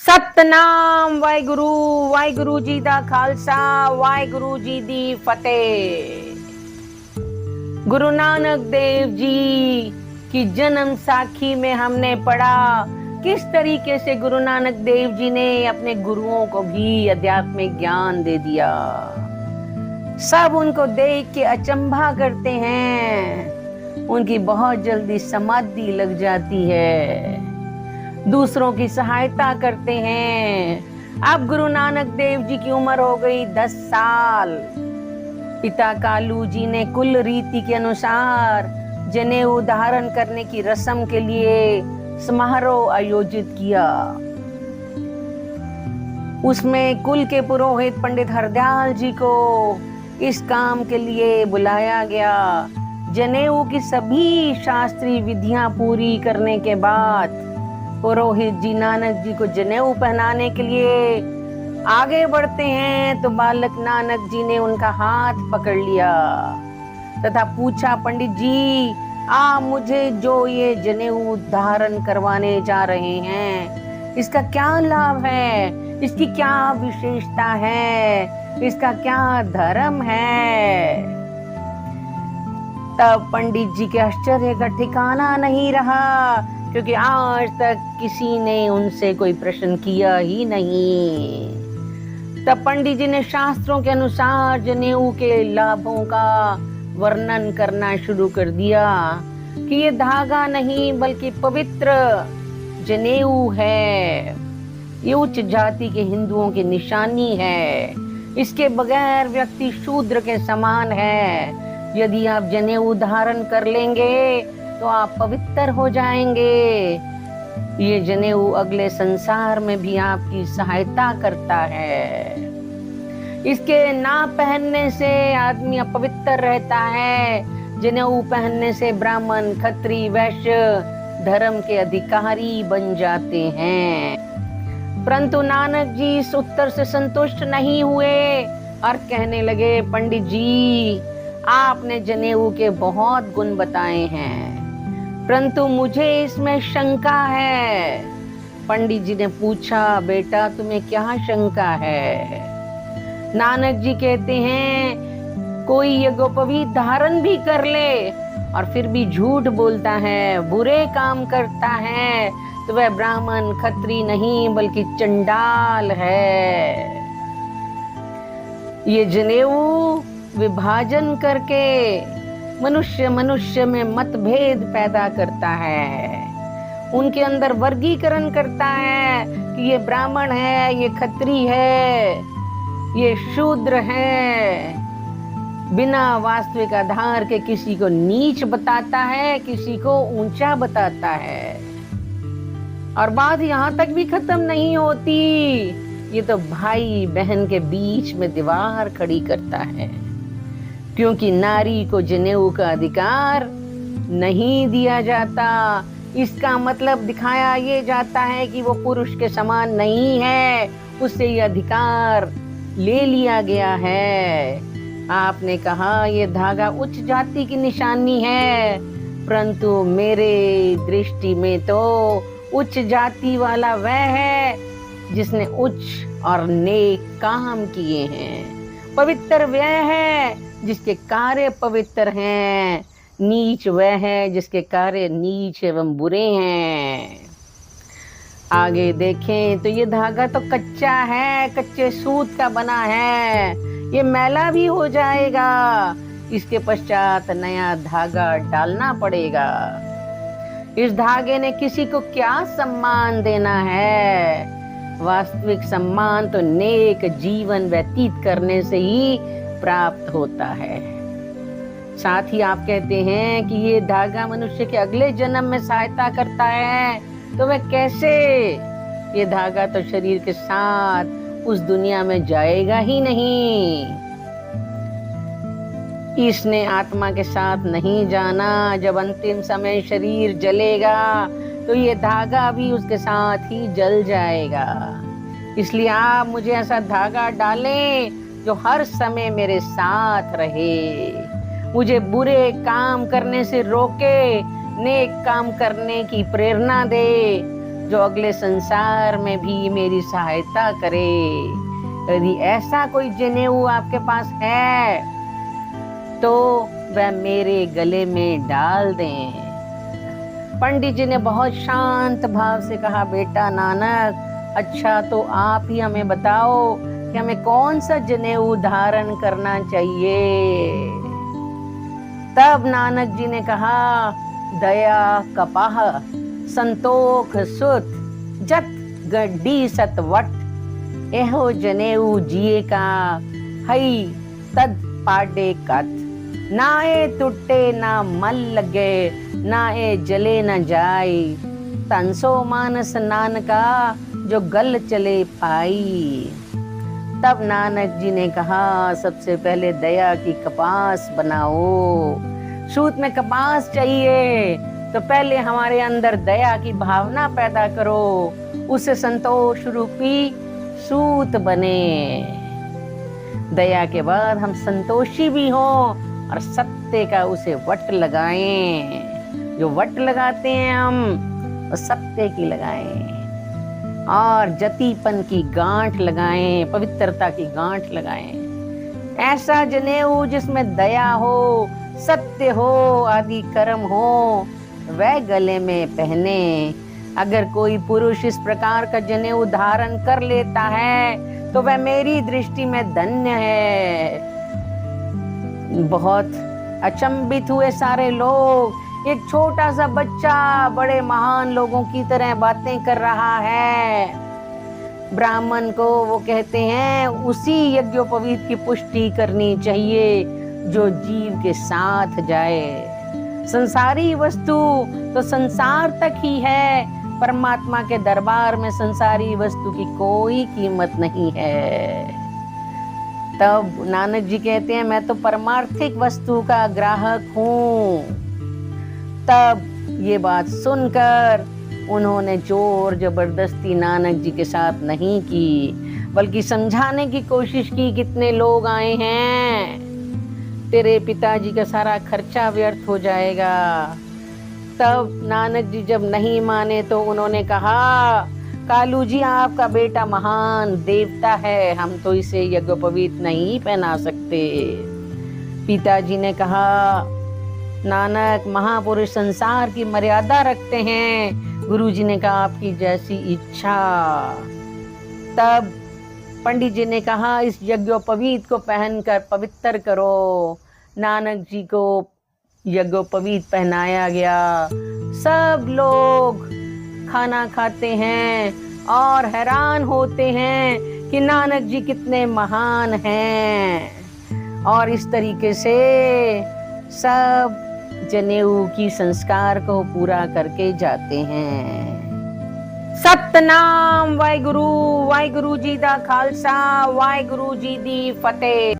सतनाम वाहिगुरु। वाहिगुरु जी दा खालसा, वाहिगुरु जी दी फतेह। गुरु नानक देव जी की जन्म साखी में हमने पढ़ा किस तरीके से गुरु नानक देव जी ने अपने गुरुओं को भी आध्यात्मिक ज्ञान दे दिया। सब उनको देख के अचंभा करते हैं। उनकी बहुत जल्दी समाधि लग जाती है, दूसरों की सहायता करते हैं। अब गुरु नानक देव जी की उम्र हो गई 10 साल। पिता कालू जी ने कुल रीति के अनुसार जनेऊ धारण करने की रस्म के लिए समारोह आयोजित किया। उसमें कुल के पुरोहित पंडित हरदयाल जी को इस काम के लिए बुलाया गया। जनेऊ की सभी शास्त्रीय विधियां पूरी करने के बाद पुरोहित जी नानक जी को जनेऊ पहनाने के लिए आगे बढ़ते हैं तो बालक नानक जी ने उनका हाथ पकड़ लिया तथा पूछा, पंडित जी आप मुझे जो ये जनेऊ धारण करवाने जा रहे हैं इसका क्या लाभ है, इसकी क्या विशेषता है, इसका क्या धर्म है। तब पंडित जी के आश्चर्य का ठिकाना नहीं रहा, क्योंकि आज तक किसी ने उनसे कोई प्रश्न किया ही नहीं। तब पंडित जी ने शास्त्रों के अनुसार जनेऊ के लाभों का वर्णन करना शुरू कर दिया कि ये धागा नहीं बल्कि पवित्र जनेऊ है। ये उच्च जाति के हिंदुओं की निशानी है। इसके बगैर व्यक्ति शूद्र के समान है। यदि आप जनेऊ धारण कर लेंगे तो आप पवित्र हो जाएंगे। ये जनेऊ अगले संसार में भी आपकी सहायता करता है। इसके ना पहनने से आदमी अपवित्र रहता है। जनेऊ पहनने से ब्राह्मण, खत्री, वैश्य धर्म के अधिकारी बन जाते हैं। परंतु नानक जी इस उत्तर से संतुष्ट नहीं हुए और कहने लगे, पंडित जी आपने जनेऊ के बहुत गुण बताए हैं, परंतु मुझे इसमें शंका है। पंडित जी ने पूछा, बेटा तुम्हें क्या शंका है? नानक जी कहते हैं, कोई यज्ञोपवीत धारण भी कर ले और फिर भी झूठ बोलता है, बुरे काम करता है, तो वह ब्राह्मण, खत्री नहीं बल्कि चंडाल है। ये जनेऊ विभाजन करके मनुष्य में मतभेद पैदा करता है। उनके अंदर वर्गीकरण करता है कि ये ब्राह्मण है, ये खत्री है, ये शूद्र है। बिना वास्तविक आधार के किसी को नीच बताता है, किसी को ऊंचा बताता है। और बात यहाँ तक भी खत्म नहीं होती, ये तो भाई बहन के बीच में दीवार खड़ी करता है, क्योंकि नारी को जनेऊ का अधिकार नहीं दिया जाता। इसका मतलब दिखाया ये जाता है कि वो पुरुष के समान नहीं है, उससे ये अधिकार ले लिया गया है। आपने कहा ये धागा उच्च जाति की निशानी है, परंतु मेरे दृष्टि में तो उच्च जाति वाला वह है जिसने उच्च और नेक काम किए हैं। पवित्र वह है जिसके कार्य पवित्र हैं, नीच वह है जिसके कार्य नीच एवं बुरे हैं। आगे देखें तो ये धागा तो कच्चा है, कच्चे सूत का बना है, ये मैला भी हो जाएगा। इसके पश्चात नया धागा डालना पड़ेगा। इस धागे ने किसी को क्या सम्मान देना है? वास्तविक सम्मान तो नेक जीवन व्यतीत करने से ही प्राप्त होता है। साथ ही आप कहते हैं कि ये धागा मनुष्य के अगले जन्म में सहायता करता है, तो वह कैसे? ये धागा तो शरीर के साथ उस दुनिया में जाएगा ही नहीं। इसने आत्मा के साथ नहीं जाना। जब अंतिम समय शरीर जलेगा तो ये धागा भी उसके साथ ही जल जाएगा। इसलिए आप मुझे ऐसा धागा डालें जो हर समय मेरे साथ रहे, मुझे बुरे काम करने से रोके, नेक काम करने की प्रेरणा दे, जो अगले संसार में भी मेरी सहायता करे। यदि ऐसा कोई जनेऊ आपके पास है तो वह मेरे गले में डाल दें। पंडित जी ने बहुत शांत भाव से कहा, बेटा नानक, अच्छा तो आप ही हमें बताओ कि हमें कौन सा जनेऊ धारण करना चाहिए। तब नानक जी ने कहा, दया कपाह संतोख सुत जत गड्डी सतवट एहो जनेऊ जिए का हई तद पाडे कत ना ए टुटे ना मल लगे ना ए जले न जाए तंसो मानस नानका जो गल चले पाई। तब नानक जी ने कहा, सबसे पहले दया की कपास बनाओ। सूत में कपास चाहिए तो पहले हमारे अंदर दया की भावना पैदा करो, उससे संतोष रूपी सूत बने। दया के बाद हम संतोषी भी हों और सत्य का उसे वट लगाएं। जो वट लगाते हैं हम वो सत्य की लगाएं और जतीपन की गांठ लगाएं, पवित्रता की गांठ लगाएं। ऐसा जनेऊ जिसमें दया हो, सत्य हो, आदि कर्म हो, वह गले में पहने। अगर कोई पुरुष इस प्रकार का जनेऊ धारण कर लेता है तो वह मेरी दृष्टि में धन्य है। बहुत अचंभित हुए सारे लोग। एक छोटा सा बच्चा बड़े महान लोगों की तरह बातें कर रहा है। ब्राह्मण को वो कहते हैं उसी यज्ञोपवीत की पुष्टि करनी चाहिए जो जीव के साथ जाए। संसारी वस्तु तो संसार तक ही है, परमात्मा के दरबार में संसारी वस्तु की कोई कीमत नहीं है। तब नानक जी कहते हैं, मैं तो परमार्थिक वस्तु का ग्राहक हूँ। तब ये बात सुनकर उन्होंने जोर जबरदस्ती नानक जी के साथ नहीं की, बल्कि समझाने की कोशिश की। कितने लोग आए हैं, तेरे पिताजी का सारा खर्चा व्यर्थ हो जाएगा। तब नानक जी जब नहीं माने तो उन्होंने कहा, कालू जी आपका बेटा महान देवता है, हम तो इसे यज्ञोपवीत नहीं पहना सकते। पिताजी ने कहा, नानक महापुरुष संसार की मर्यादा रखते हैं। गुरुजी ने कहा, आपकी जैसी इच्छा। तब पंडित जी ने कहा, इस यज्ञोपवीत को पहनकर पवित्र करो। नानक जी को यज्ञोपवीत पहनाया गया। सब लोग खाना खाते हैं और हैरान होते हैं कि नानक जी कितने महान हैं। और इस तरीके से सब जनेऊ की संस्कार को पूरा करके जाते हैं। सतनाम वाहिगुरु, वाहिगुरु जी दा खालसा, वाहिगुरु जी दी फतेह।